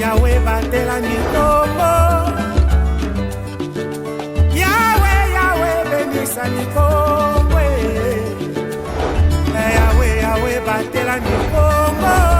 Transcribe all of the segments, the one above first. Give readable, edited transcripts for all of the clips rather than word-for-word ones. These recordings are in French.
Yahweh batela mikombo. Yahweh benisa mikombo. Yahweh batela mikombo.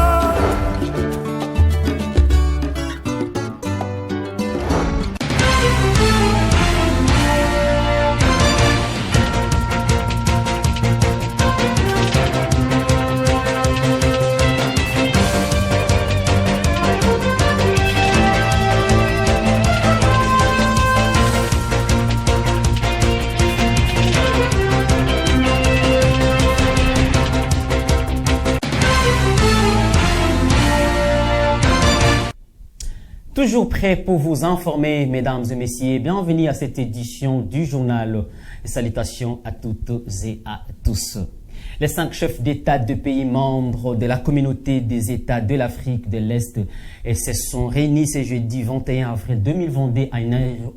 Toujours prêt pour vous informer, mesdames et messieurs. Bienvenue à cette édition du journal. Salutations à toutes et à tous. Les 5 chefs d'État de pays membres de la communauté des États de l'Afrique de l'Est se sont réunis ce jeudi 21 avril 2022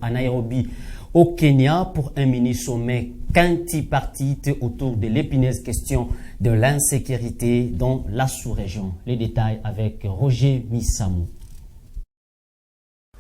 à Nairobi, au Kenya, pour un mini-sommet quintipartite autour de l'épineuse question de l'insécurité dans la sous-région. Les détails avec Roger Missamou.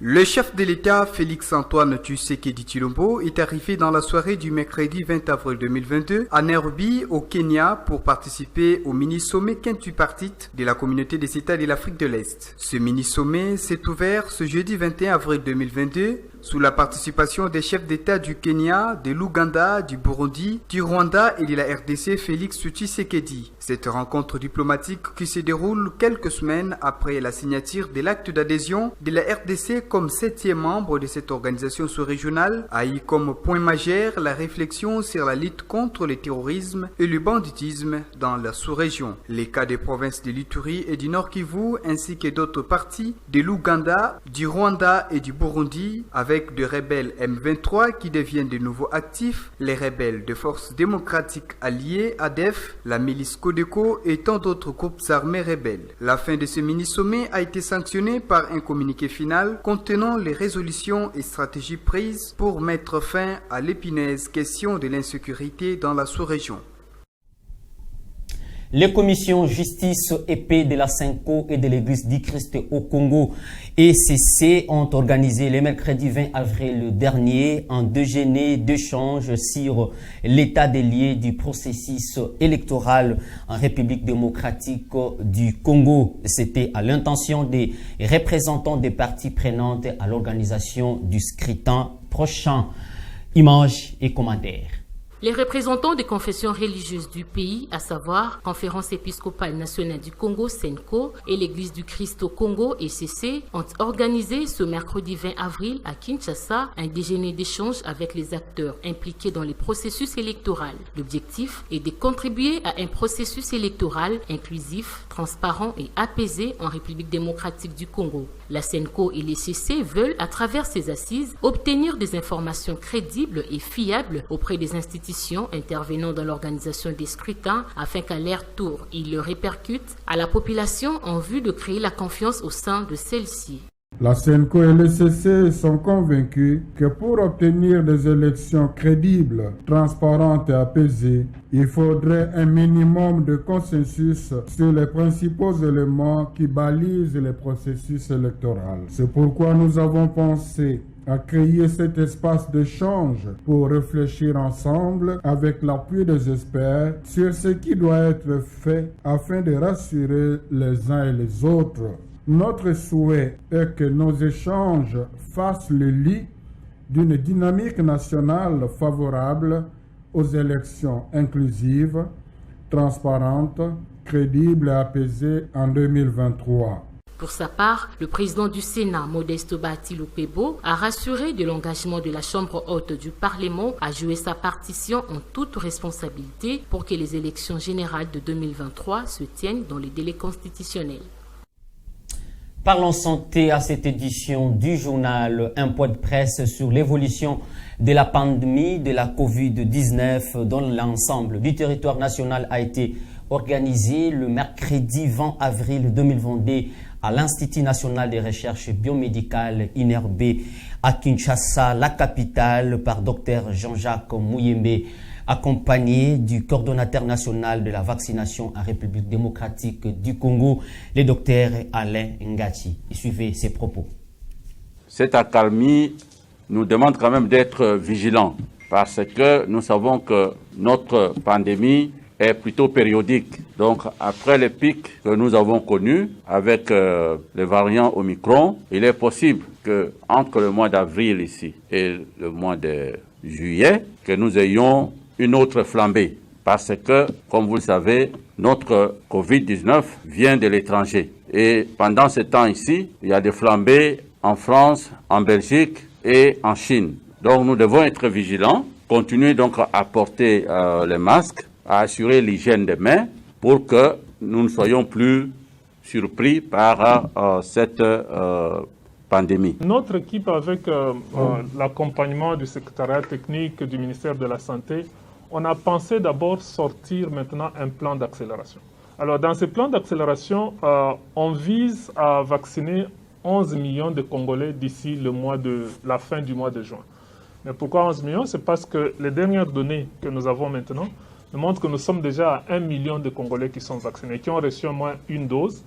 Le chef de l'État, Félix-Antoine Tshisekedi Tshilombo, est arrivé dans la soirée du mercredi 20 avril 2022 à Nairobi, au Kenya, pour participer au mini-sommet quintupartite de la communauté des États de l'Afrique de l'Est. Ce mini-sommet s'est ouvert ce jeudi 21 avril 2022 sous la participation des chefs d'État du Kenya, de l'Ouganda, du Burundi, du Rwanda et de la RDC, Félix Tshisekedi. Cette rencontre diplomatique qui se déroule quelques semaines après la signature de l'acte d'adhésion de la RDC comme 7e membre de cette organisation sous-régionale, a eu comme point majeur la réflexion sur la lutte contre le terrorisme et le banditisme dans la sous-région. Les cas des provinces de l'Ituri et du Nord Kivu ainsi que d'autres parties de l'Ouganda, du Rwanda et du Burundi, avec de rebelles M23 qui deviennent de nouveaux actifs, les rebelles de Forces démocratiques alliées, ADEF, la milice Codeco et tant d'autres groupes armés rebelles. La fin de ce mini-sommet a été sanctionnée par un communiqué final contenant les résolutions et stratégies prises pour mettre fin à l'épineuse question de l'insécurité dans la sous-région. Les commissions justice et paix de la Senko et de l'Église du Christ au Congo ECC ont organisé le mercredi 20 avril dernier un déjeuner d'échange sur l'état des lieux du processus électoral en République démocratique du Congo. C'était à l'intention des représentants des parties prenantes à l'organisation du scrutin prochain. Images et commentaires. Les représentants des confessions religieuses du pays, à savoir Conférence épiscopale nationale du Congo, SENCO, et l'Église du Christ au Congo, ECC, ont organisé ce mercredi 20 avril à Kinshasa un déjeuner d'échange avec les acteurs impliqués dans les processus électoraux. L'objectif est de contribuer à un processus électoral inclusif, transparent et apaisé en République démocratique du Congo. La SENCO et l'ECC veulent, à travers ces assises, obtenir des informations crédibles et fiables auprès des institutions intervenant dans l'organisation des scrutins afin qu'à leur tour, ils le répercutent à la population en vue de créer la confiance au sein de celle-ci. La SENCO et l'ECC sont convaincus que pour obtenir des élections crédibles, transparentes et apaisées, il faudrait un minimum de consensus sur les principaux éléments qui balisent les processus électoraux. C'est pourquoi nous avons pensé à créer cet espace d'échange pour réfléchir ensemble avec l'appui des experts sur ce qui doit être fait afin de rassurer les uns et les autres. Notre souhait est que nos échanges fassent le lit d'une dynamique nationale favorable aux élections inclusives, transparentes, crédibles et apaisées en 2023. Pour sa part, le président du Sénat, Modeste Bahati Lupebo, a rassuré de l'engagement de la Chambre haute du Parlement à jouer sa partition en toute responsabilité pour que les élections générales de 2023 se tiennent dans les délais constitutionnels. Parlons santé à cette édition du journal. Un point de presse sur l'évolution de la pandémie de la COVID-19 dans l'ensemble du territoire national a été organisé le mercredi 20 avril 2022 à l'Institut national des recherches biomédicales INRB à Kinshasa, la capitale, par Dr Jean-Jacques Mouyembe. accompagné du coordonnateur national de la vaccination en République démocratique du Congo, le docteur Alain Ngati. Suivez ses propos. Cette accalmie nous demande quand même d'être vigilants parce que nous savons que notre pandémie est plutôt périodique. Donc, après les pics que nous avons connus avec les variants Omicron, il est possible que entre le mois d'avril ici et le mois de juillet, que nous ayons une autre flambée. Parce que, comme vous le savez, notre Covid-19 vient de l'étranger. Et pendant ce temps ici, il y a des flambées en France, en Belgique et en Chine. Donc, nous devons être vigilants, continuer donc à porter les masques, à assurer l'hygiène des mains pour que nous ne soyons plus surpris par cette pandémie. Notre équipe, avec l'accompagnement du secrétariat technique du ministère de la Santé, on a pensé d'abord sortir maintenant un plan d'accélération. Alors dans ce plan d'accélération, on vise à vacciner 11 millions de Congolais d'ici la fin du mois de juin. Mais pourquoi 11 millions? C'est parce que les dernières données que nous avons maintenant nous montrent que nous sommes déjà à 1 million de Congolais qui sont vaccinés, qui ont reçu au moins une dose.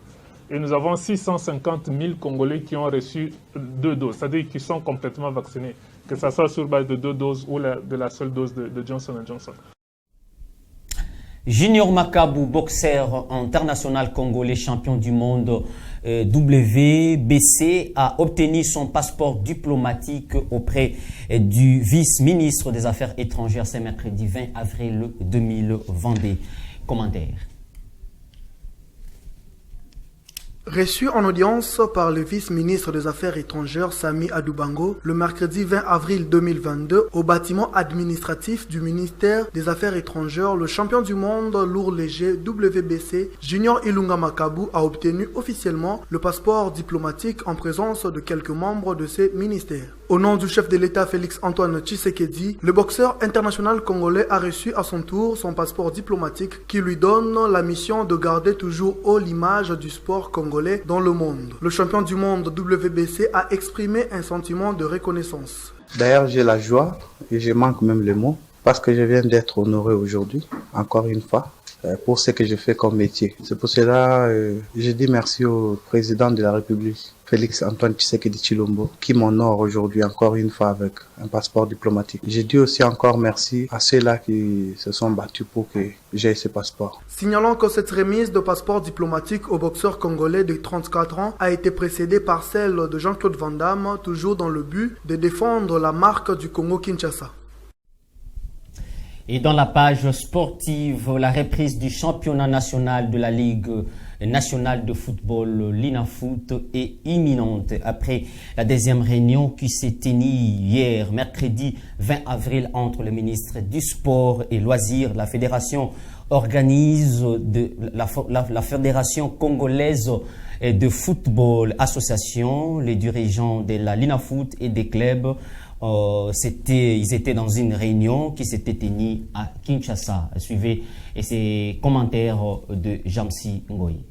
Et nous avons 650 000 Congolais qui ont reçu 2 doses, c'est-à-dire qui sont complètement vaccinés, que ce soit sur base de 2 doses ou de la seule dose de Johnson & Johnson. Junior Makabu, boxeur international congolais, champion du monde WBC, a obtenu son passeport diplomatique auprès du vice-ministre des Affaires étrangères ce mercredi 20 avril 2022. Commentaire. Reçu en audience par le vice-ministre des Affaires étrangères Sami Adoubango le mercredi 20 avril 2022 au bâtiment administratif du ministère des Affaires étrangères, le champion du monde lourd léger WBC Junior Ilunga Makabu a obtenu officiellement le passeport diplomatique en présence de quelques membres de ces ministères. Au nom du chef de l'État Félix-Antoine Tshisekedi, le boxeur international congolais a reçu à son tour son passeport diplomatique qui lui donne la mission de garder toujours haut l'image du sport congolais dans le monde. Le champion du monde WBC a exprimé un sentiment de reconnaissance. D'ailleurs, j'ai la joie et je manque même les mots parce que je viens d'être honoré aujourd'hui, encore une fois, pour ce que je fais comme métier. C'est pour cela que je dis merci au président de la République, Félix-Antoine Tshisekedi Tshilombo, qui m'honore aujourd'hui encore une fois avec un passeport diplomatique. Je dis aussi encore merci à ceux-là qui se sont battus pour que j'ai ce passeport. Signalons que cette remise de passeport diplomatique au boxeur congolais de 34 ans a été précédée par celle de Jean-Claude Van Damme, toujours dans le but de défendre la marque du Congo-Kinshasa. Et dans la page sportive, la reprise du championnat national de la Ligue nationale de football, l'INAFOOT, est imminente après la deuxième réunion qui s'est tenue hier, mercredi 20 avril, entre le ministre du Sport et Loisirs. La fédération organise la Fédération congolaise de football, association, les dirigeants de la l'INAFOOT et des clubs. Ils étaient dans une réunion qui s'était tenue à Kinshasa. Suivez ces commentaires de Jamsi Ngoyi.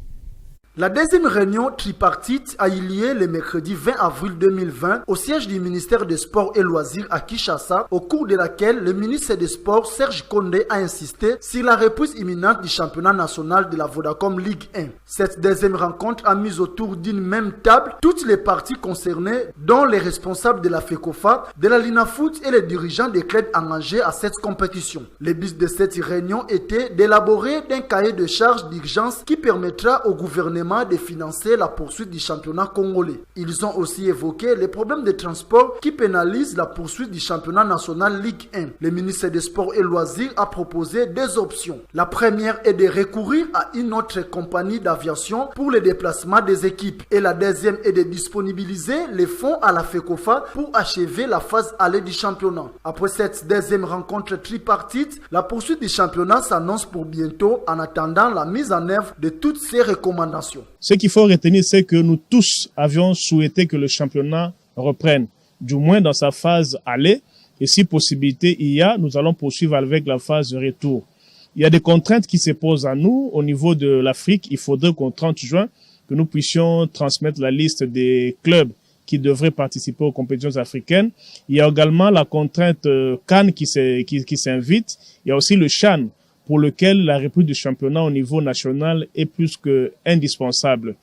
La deuxième réunion tripartite a eu lieu le mercredi 20 avril 2020 au siège du ministère des Sports et Loisirs à Kinshasa, au cours de laquelle le ministre des Sports, Serge Kondé, a insisté sur la reprise imminente du championnat national de la Vodacom Ligue 1. Cette deuxième rencontre a mis autour d'une même table toutes les parties concernées, dont les responsables de la FECOFA, de la LINAFOOT et les dirigeants des clubs engagés à cette compétition. Le but de cette réunion était d'élaborer un cahier de charges d'urgence qui permettra au gouvernement de financer la poursuite du championnat congolais. Ils ont aussi évoqué les problèmes de transport qui pénalisent la poursuite du championnat national Ligue 1. Le ministre des Sports et Loisirs a proposé deux options. La première est de recourir à une autre compagnie d'aviation pour le déplacement des équipes. Et la deuxième est de disponibiliser les fonds à la FECOFA pour achever la phase aller du championnat. Après cette deuxième rencontre tripartite, la poursuite du championnat s'annonce pour bientôt en attendant la mise en œuvre de toutes ces recommandations. Ce qu'il faut retenir, c'est que nous tous avions souhaité que le championnat reprenne, du moins dans sa phase aller. Et si possibilité il y a, nous allons poursuivre avec la phase de retour. Il y a des contraintes qui se posent à nous. Au niveau de l'Afrique, il faudrait qu'au 30 juin, que nous puissions transmettre la liste des clubs qui devraient participer aux compétitions africaines. Il y a également la contrainte CAN qui s'invite. Il y a aussi le CHAN, pour lequel la reprise du championnat au niveau national est plus que indispensable.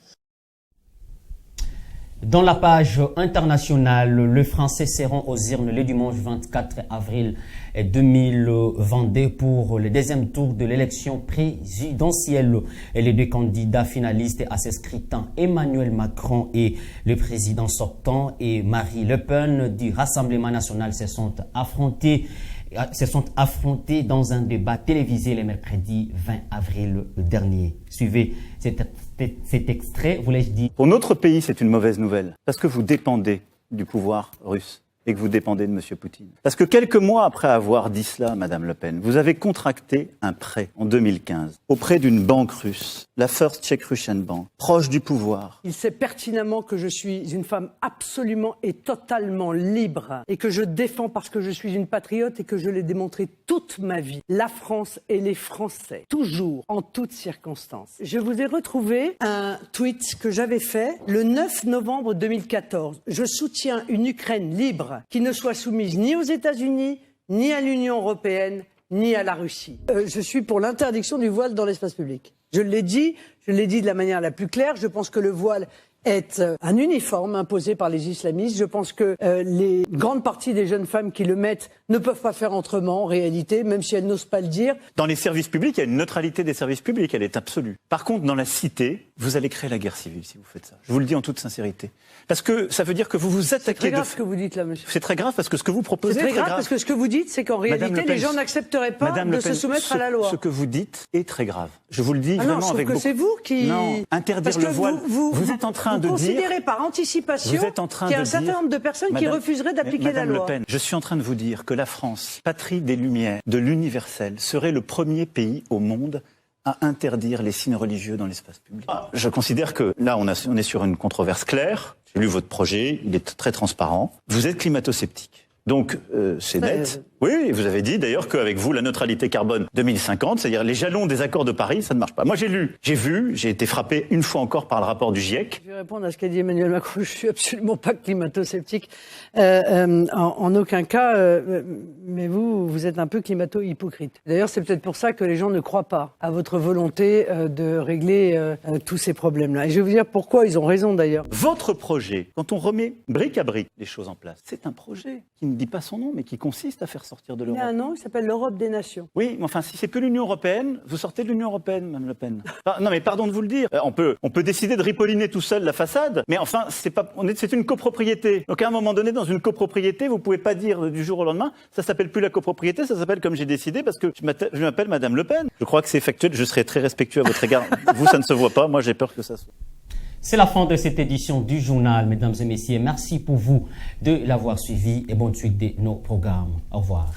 Dans la page internationale, les Français seront aux urnes le dimanche 24 avril 2022 pour le deuxième tour de l'élection présidentielle. Et les deux candidats finalistes à ce scrutin, Emmanuel Macron et le président sortant et Marine Le Pen du Rassemblement national, se sont affrontés dans un débat télévisé le mercredi 20 avril dernier. Suivez cet extrait, voulais-je dire. Pour notre pays, c'est une mauvaise nouvelle, parce que vous dépendez du pouvoir russe et que vous dépendez de M. Poutine. Parce que quelques mois après avoir dit cela, Madame Le Pen, vous avez contracté un prêt en 2015 auprès d'une banque russe, la First Czech Russian Bank, proche du pouvoir. Il sait pertinemment que je suis une femme absolument et totalement libre et que je défends parce que je suis une patriote et que je l'ai démontré toute ma vie. La France et les Français, toujours, en toutes circonstances. Je vous ai retrouvé un tweet que j'avais fait le 9 novembre 2014. Je soutiens une Ukraine libre qui ne soit soumise ni aux États-Unis, ni à l'Union européenne, ni à la Russie. Je suis pour l'interdiction du voile dans l'espace public. Je l'ai dit de la manière la plus claire. Je pense que le voile est un uniforme imposé par les islamistes. Je pense que les grandes parties des jeunes femmes qui le mettent ne peuvent pas faire autrement en réalité, même si elles n'osent pas le dire. Dans les services publics, il y a une neutralité des services publics, elle est absolue. Par contre, dans la cité, vous allez créer la guerre civile si vous faites ça. Je vous le dis en toute sincérité. Parce que ça veut dire que vous vous attaquez... C'est très grave ce que vous dites là, monsieur. C'est très grave parce que ce que vous proposez... C'est très grave parce que ce que vous dites, c'est qu'en réalité, les gens n'accepteraient pas de se soumettre à la loi. Ce que vous dites est très grave. Je vous le dis vraiment avec beaucoup... Non, c'est vous qui... Non, interdire le voile... Vous êtes en train de dire... Vous considérez par anticipation qu'il y a un certain nombre de personnes qui refuseraient d'appliquer la loi. Madame Le Pen, je suis en train de vous dire que la France, patrie des Lumières, de l'universel, serait le premier pays au monde à interdire les signes religieux dans l'espace public. Je considère que là, on est sur une controverse claire. J'ai lu votre projet, il est très transparent. Vous êtes climato-sceptique. Donc, c'est net. Oui, vous avez dit d'ailleurs qu'avec vous, la neutralité carbone 2050, c'est-à-dire les jalons des accords de Paris, ça ne marche pas. Moi, j'ai lu, j'ai vu, j'ai été frappé une fois encore par le rapport du GIEC. Je vais répondre à ce qu'a dit Emmanuel Macron. Je suis absolument pas climato-sceptique. En aucun cas, mais vous êtes un peu climato-hypocrite. D'ailleurs, c'est peut-être pour ça que les gens ne croient pas à votre volonté de régler tous ces problèmes-là. Et je vais vous dire pourquoi ils ont raison d'ailleurs. Votre projet, quand on remet brique à brique les choses en place, c'est un projet qui ne dit pas son nom, mais qui consiste à faire sortir de l'Europe. Il y a un nom, il s'appelle l'Europe des nations. Oui, mais enfin, si c'est plus l'Union européenne, vous sortez de l'Union européenne, Mme Le Pen. Non, mais pardon de vous le dire. On peut décider de ripolliner tout seul la façade, mais enfin, c'est une copropriété. Donc à un moment donné, dans une copropriété, vous pouvez pas dire du jour au lendemain, ça s'appelle plus la copropriété, ça s'appelle comme j'ai décidé, parce que je m'appelle Mme Le Pen. Je crois que c'est factuel, je serai très respectueux à votre égard. Vous, ça ne se voit pas, moi j'ai peur que ça soit. C'est la fin de cette édition du journal, mesdames et messieurs. Merci pour vous de l'avoir suivi et bonne suite de nos programmes. Au revoir.